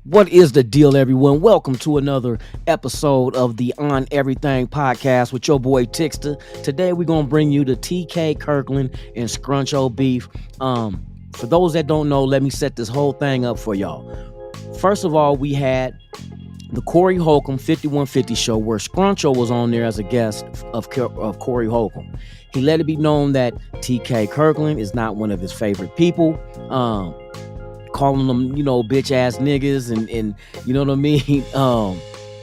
What is the deal, everyone? Welcome to another episode of the On Everythang podcast with your boy Tixter. Today, we're going to bring you the TK Kirkland and Scruncho beef. For those that don't know, let me set this whole thing up for y'all. First of all, we had the Corey Holcomb 5150 show where Scruncho was on there as a guest of Corey Holcomb. He let it be known that TK Kirkland is not one of his favorite people. Calling them, bitch ass niggas and you know what I mean?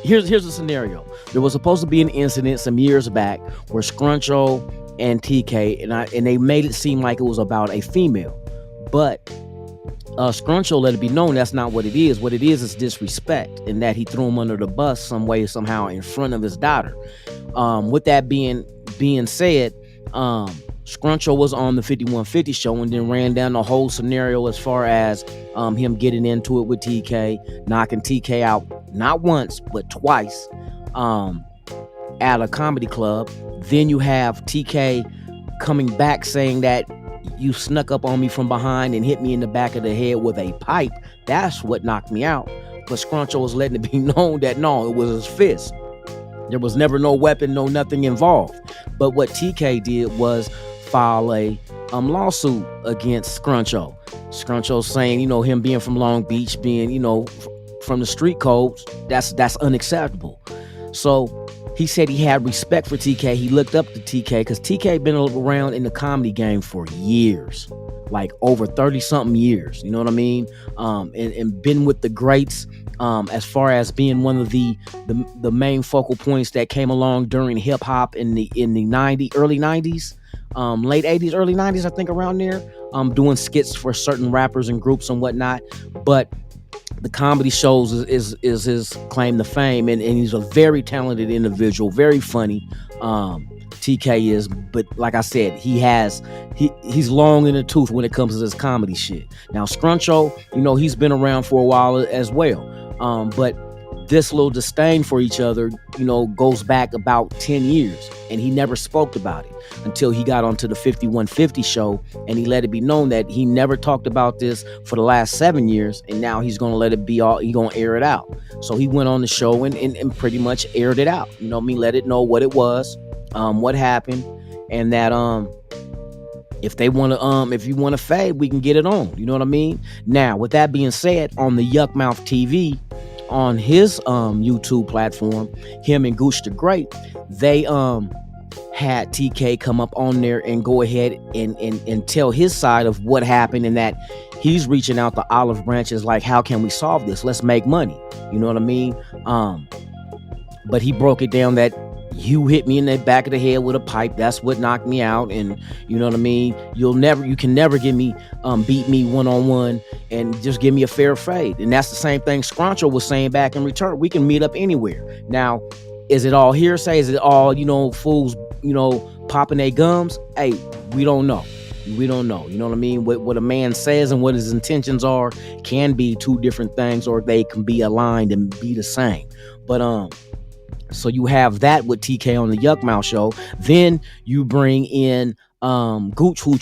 Here's the scenario. There was supposed to be an incident some years back where Scruncho and TK and they made it seem like it was about a female. But Scruncho let it be known that's not what it is. What it is disrespect, and that he threw him under the bus some way, somehow in front of his daughter. With that being said, Scruncho was on the 5150 show and then ran down the whole scenario as far as him getting into it with TK, knocking TK out not once but twice at a comedy club. Then you have TK coming back saying that you snuck up on me from behind and hit me in the back of the head with a pipe. That's what knocked me out. But Scruncho was letting it be known that no, it was his fist. There was never no weapon, no nothing involved. But what TK did was file a lawsuit against Scruncho. Scruncho saying, him being from Long Beach, being, from the street codes, that's unacceptable. So he said he had respect for TK. He looked up to TK because TK been around in the comedy game for years, like over 30-something years. You know what I mean? And been with the greats as far as being one of the main focal points that came along during hip hop in the early 90s. Late 80s, early 90s, I think, around there, doing skits for certain rappers and groups and whatnot. But the comedy shows is his claim to fame, and he's a very talented individual, very funny. TK is, but like I said, he's long in the tooth when it comes to this comedy shit. Now Scruncho, he's been around for a while as well. But this little disdain for each other, goes back about 10 years, and he never spoke about it until he got onto the 5150 show, and he let it be known that he never talked about this for the last 7 years, and now he's gonna let it be all, he's gonna air it out. So he went on the show and pretty much aired it out. Let it know what it was, what happened, and that if they want to if you want to fade, we can get it on. You know what I mean? Now, with that being said, on the Yuckmouth TV, on his YouTube platform, him and Gooch the Great, they had TK come up on there and go ahead and tell his side of what happened, and that he's reaching out to olive branches like, how can we solve this? Let's make money. You know what I mean? But he broke it down that you hit me in the back of the head with a pipe. That's what knocked me out. And you know what I mean? You can never get me, beat me one-on-one and just give me a fair fade. And that's the same thing Scruncho was saying back in return. We can meet up anywhere. Now, is it all hearsay? Is it all, fools, popping their gums? Hey, we don't know. We don't know. You know what I mean? What a man says and what his intentions are can be two different things, or they can be aligned and be the same. But, so you have that with TK on the Yuckmouth show. Then you bring in Gooch, who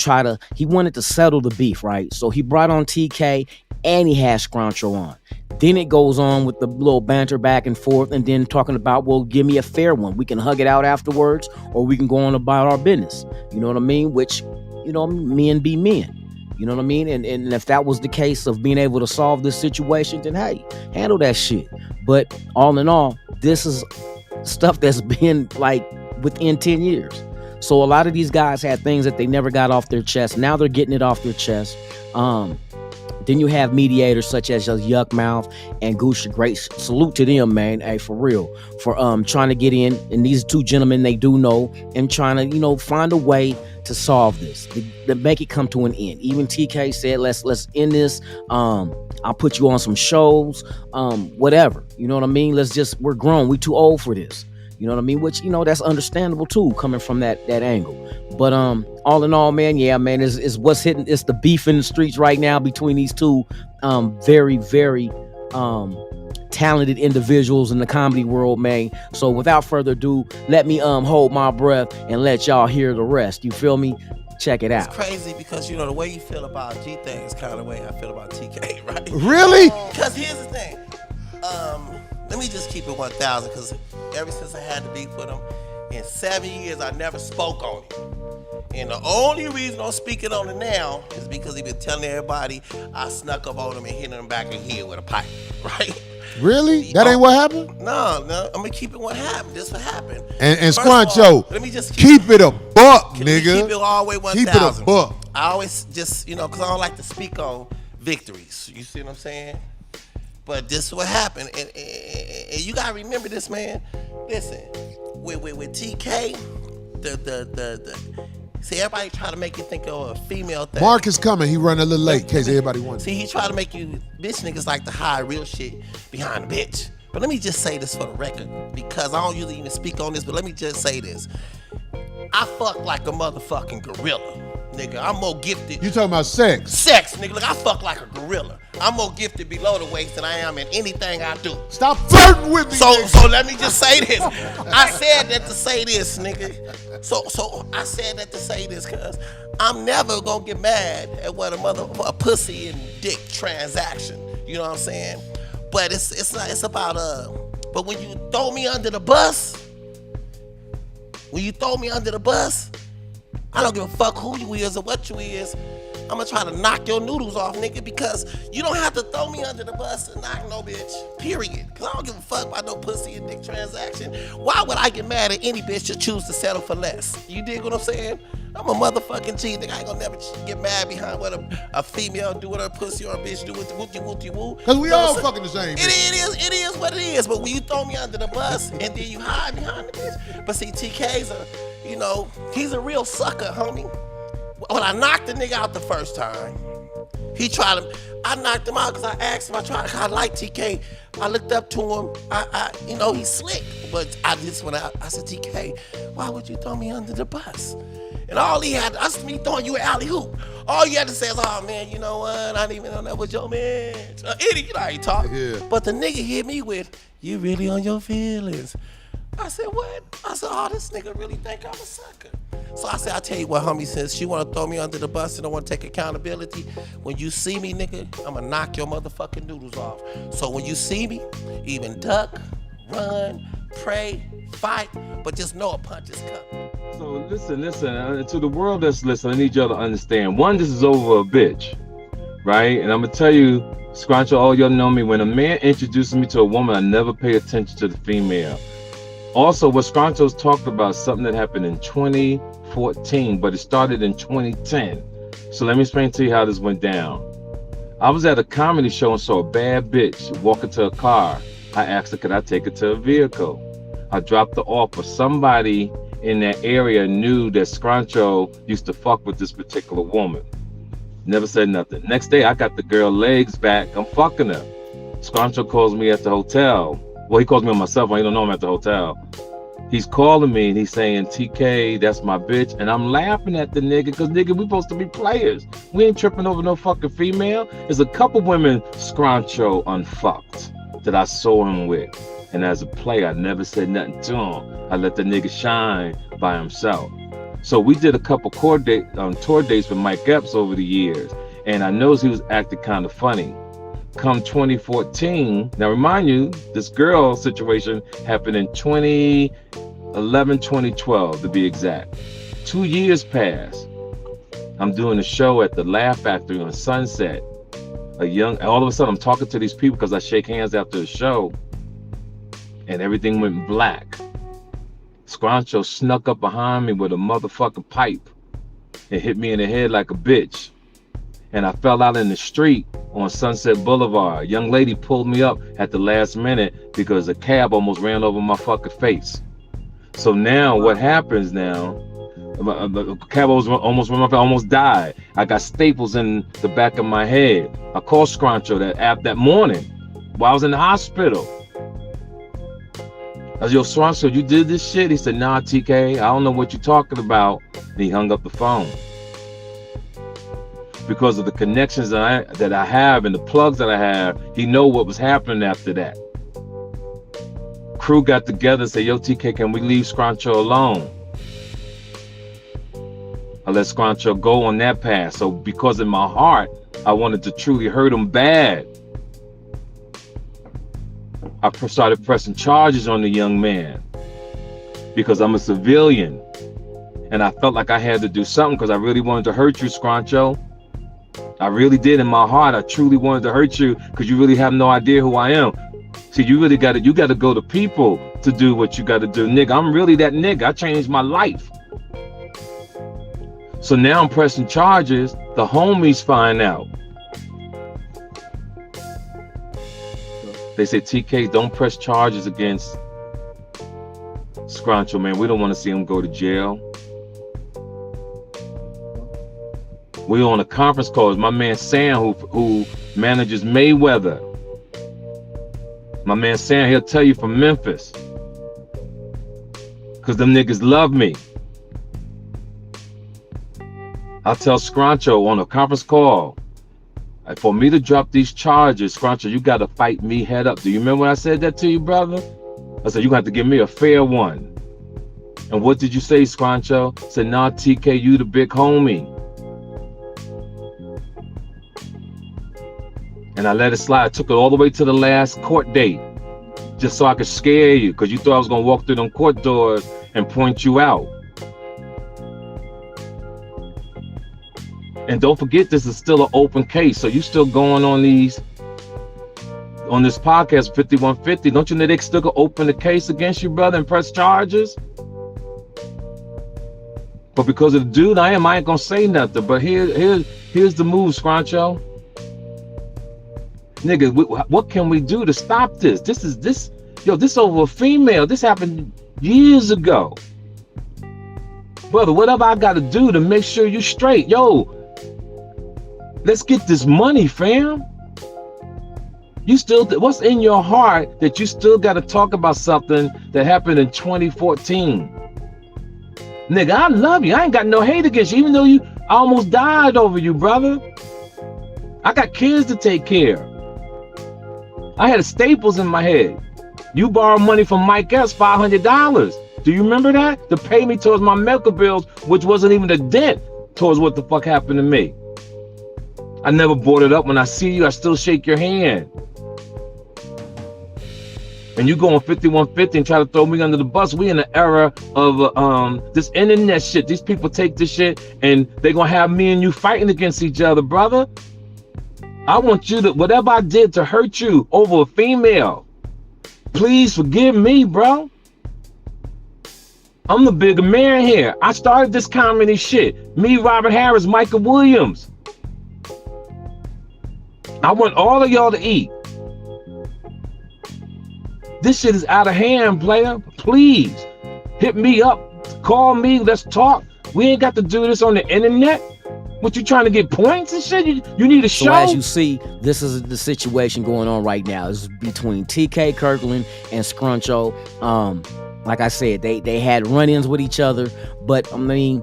he wanted to settle the beef, right? So he brought on TK and he had Scruncho on. Then it goes on with the little banter back and forth, and then talking about, well, give me a fair one. We can hug it out afterwards, or we can go on about our business. You know what I mean? Which, men be men. You know what I mean? And if that was the case of being able to solve this situation, then hey, handle that shit. But all in all, this is stuff that's been like within 10 years. So a lot of these guys had things that they never got off their chest. Now they're getting it off their chest. Then you have mediators such as Yuckmouth and Gooch the Great. Salute to them, man. Hey, for real. For trying to get in. And these two gentlemen, they do know, and trying to, find a way to solve this, to make it come to an end. Even TK said, let's end this. I'll put you on some shows, whatever. You know what I mean? We're grown. We too old for this. You know what I mean? Which, that's understandable too, coming from that angle. But all in all, man, yeah, man, is what's hitting. It's the beef in the streets right now between these two very, very talented individuals in the comedy world, man. So without further ado, let me hold my breath and let y'all hear the rest. You feel me? Check it out. It's crazy because, the way you feel about G-Thing is kind of the way I feel about TK, right? Really? Because here's the thing. let me just keep it 1,000, because ever since I had the beef with him, in 7 years I never spoke on it. And the only reason I'm speaking on it now is because he been telling everybody I snuck up on him and hit him back in the head with a pipe, right? Really? That ain't what happened? No, I'm gonna keep it what happened. This what happened. And Scruncho, let me just keep it a buck, nigga. Keep it all the way 1,000. Keep it a buck. I always just, because I don't like to speak on victories. You see what I'm saying? But this is what happened, and you gotta remember this, man. Listen, with TK, see, everybody try to make you think of a female thing. Mark is coming. He running a little late in case everybody wants. See, he try to make you bitch niggas like to hide real shit behind the bitch. But let me just say this for the record, because I don't usually even speak on this, but let me just say this. I fuck like a motherfucking gorilla. Nigga, I'm more gifted. You talking about sex? Sex, nigga. Look, I fuck like a gorilla. I'm more gifted below the waist than I am in anything I do. Stop flirting with me. So let me just say this. I said that to say this, nigga. So I said that to say this, cause I'm never gonna get mad at what a pussy and dick transaction. You know what I'm saying? But it's about But when you throw me under the bus, I don't give a fuck who you is or what you is. I'm gonna try to knock your noodles off, nigga, because you don't have to throw me under the bus and knock no bitch, period. Because I don't give a fuck about no pussy and dick transaction. Why would I get mad at any bitch that choose to settle for less? You dig what I'm saying? I'm a motherfucking G, nigga. I ain't gonna never get mad behind what a female do with her pussy or a bitch do with the woo-woo. Because we all fucking the same. It is what it is. But when you throw me under the bus and then you hide behind the bitch. But see, TK's he's a real sucker, homie. When I knocked the nigga out the first time, I knocked him out because I asked him, I like TK. I looked up to him, he's slick. But I said, TK, why would you throw me under the bus? And all he had, that's me throwing you an alley-oop. All you had to say is, oh man, you know what? I didn't even know that was your man. Idiot, you know how he talk. Yeah. But the nigga hit me with, you really on your feelings. I said, what? I said, oh, this nigga really think I'm a sucker. So I said, I'll tell you what, homie, since you want to throw me under the bus and don't want to take accountability, when you see me, nigga, I'm going to knock your motherfucking noodles off. So when you see me, even duck, run, pray, fight, but just know a punch is coming. So listen, to the world that's listening, I need y'all to understand. One, this is over a bitch, right? And I'm going to tell you, Scruncho, all y'all know me, when a man introduces me to a woman, I never pay attention to the female. Also, what Scruncho's talked about, something that happened in 2014, but it started in 2010. So let me explain to you how this went down. I was at a comedy show and saw a bad bitch walk into a car. I asked her, could I take her to a vehicle? I dropped her off, but somebody in that area knew that Scruncho used to fuck with this particular woman. Never said nothing. Next day, I got the girl legs back. I'm fucking her. Scruncho calls me at the hotel. Well, he calls me on my cell phone. He don't know I'm at the hotel. He's calling me and he's saying, TK, that's my bitch. And I'm laughing at the nigga because, nigga, we supposed to be players. We ain't tripping over no fucking female. There's a couple women Scruncho unfucked that I saw him with. And as a player, I never said nothing to him. I let the nigga shine by himself. So we did a couple tour dates with Mike Epps over the years. And I noticed he was acting kind of funny. Come 2014, now remind you, this girl situation happened in 2011, 2012 to be exact. 2 years passed. I'm doing a show at the Laugh Factory on Sunset. All of a sudden I'm talking to these people because I shake hands after the show and everything went black. Scruncho snuck up behind me with a motherfucking pipe and hit me in the head like a bitch. And I fell out in the street on Sunset Boulevard. A young lady pulled me up at the last minute because a cab almost ran over my fucking face. So now what happens now, the cab almost ran my face, almost died. I got staples in the back of my head. I called Scruncho that morning while I was in the hospital. I was, yo, Scruncho, you did this shit? He said, nah, TK, I don't know what you're talking about. And he hung up the phone. Because of the connections that I have and the plugs that I have, he know what was happening after that. Crew got together and said, yo, TK, can we leave Scruncho alone? I let Scruncho go on that path. So because in my heart, I wanted to truly hurt him bad. I started pressing charges on the young man because I'm a civilian. And I felt like I had to do something because I really wanted to hurt you, Scruncho. I really did in my heart. I truly wanted to hurt you because you really have no idea who I am. See, you got to go to people to do what you got to do. Nigga, I'm really that nigga. I changed my life. So now I'm pressing charges. The homies find out. They say, TK, don't press charges against Scruncho, man. We don't want to see him go to jail. We on a conference call. It's my man Sam who manages Mayweather. My man Sam, he'll tell you from Memphis. Cause them niggas love me. I'll tell Scruncho on a conference call, for me to drop these charges, Scruncho, you gotta fight me head up. Do you remember when I said that to you, brother? I said, you got to give me a fair one. And what did you say, Scruncho? I said, nah, TK, you the big homie. And I let it slide. I took it all the way to the last court date, just so I could scare you, because you thought I was gonna walk through them court doors and point you out. And don't forget, this is still an open case, so you still going on this podcast 5150. Don't you know they still gonna open the case against you, brother, and press charges? But because of the dude I ain't gonna say nothing. But here's the move, Scruncho. Nigga, what can we do to stop this? This over a female. This happened years ago. Brother, whatever I gotta do to make sure you straight. Yo, let's get this money, fam. You still, what's in your heart that you still gotta talk about something that happened in 2014? Nigga, I love you. I ain't got no hate against you, even though I almost died over you, brother. I got kids to take care. I had staples in my head. You borrowed money from Mike S, $500. Do you remember that? To pay me towards my medical bills, which wasn't even a dent towards what the fuck happened to me. I never brought it up. When I see you, I still shake your hand. And you go on 5150 and try to throw me under the bus. We in the era of this internet shit. These people take this shit and they gonna have me and you fighting against each other, brother. I want you to, whatever I did to hurt you over a female, please forgive me, bro. I'm the bigger man here. I started this comedy shit. Me, Robert Harris, Michael Williams. I want all of y'all to eat. This shit is out of hand, player. Please hit me up. Call me. Let's talk. We ain't got to do this on the internet. What, you trying to get points and shit? You need a show? So as you see, this is the situation going on right now. It's between TK Kirkland and Scruncho. Like I said, they had run-ins with each other. But I mean,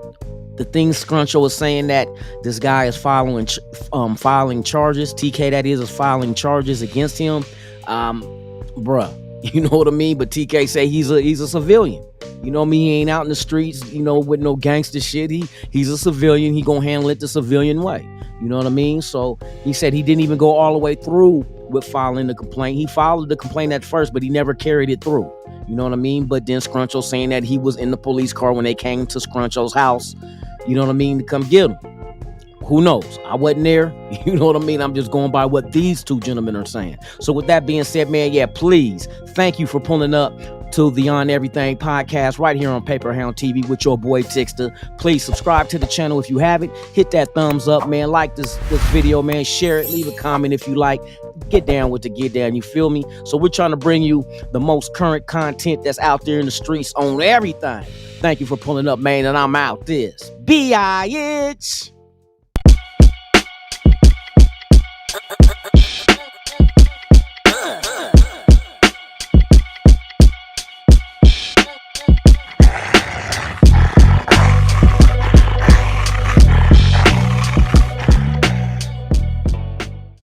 the thing Scruncho was saying that this guy is filing charges. TK, that is filing charges against him. Bruh, you know what I mean? But TK say he's a civilian. You know what I mean? He ain't out in the streets, with no gangster shit. He's a civilian. He gonna handle it the civilian way. You know what I mean? So he said he didn't even go all the way through with filing the complaint. He filed the complaint at first, but he never carried it through. You know what I mean? But then Scruncho saying that he was in the police car when they came to Scruncho's house, you know what I mean, to come get him. Who knows? I wasn't there. You know what I mean? I'm just going by what these two gentlemen are saying. So with that being said, man, yeah, please, thank you for pulling up to the On Everything podcast right here on Paperhound TV with your boy Tixter. Please subscribe to the channel if you haven't. Hit that thumbs up, man. Like this video, man. Share it. Leave a comment if you like. Get down with the get down. You feel me? So we're trying to bring you the most current content that's out there in the streets on everything. Thank you for pulling up, man. And I'm out this. B-I-H.